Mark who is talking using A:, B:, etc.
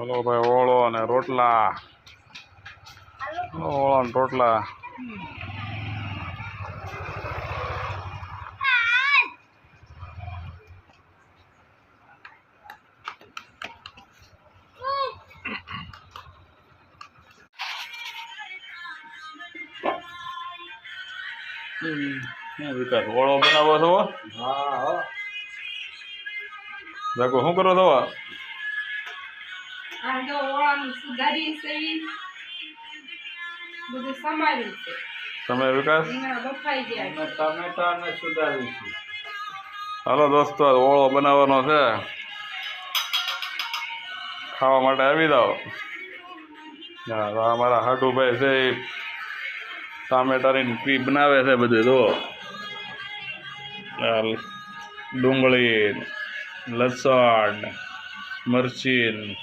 A: Hello ભાઈ, ઓળો અને રોટલા. ઓળો અને રોટલા. વિકાસ ઓળો બનાવો છો?
B: હા.
A: જાકો શું કરો છો?
C: આ જો ઓળાનું સુધારી છે બધું સમાર્યું છે.
A: તમે વિકાસ
C: રીંગણા બફાઈ ગયા છે.
B: ટમેટા ને સુધારી છે.
A: હાલો દોસ્તો, ઓળો બનાવવાનો છે. ખાવા માટે આવી જાઓ. હા, તો અમારા હાટુભાઈ છે એ ટામેટાની ક્રી બનાવે છે બધું. જો ડુંગળી, લસણ, મરચી,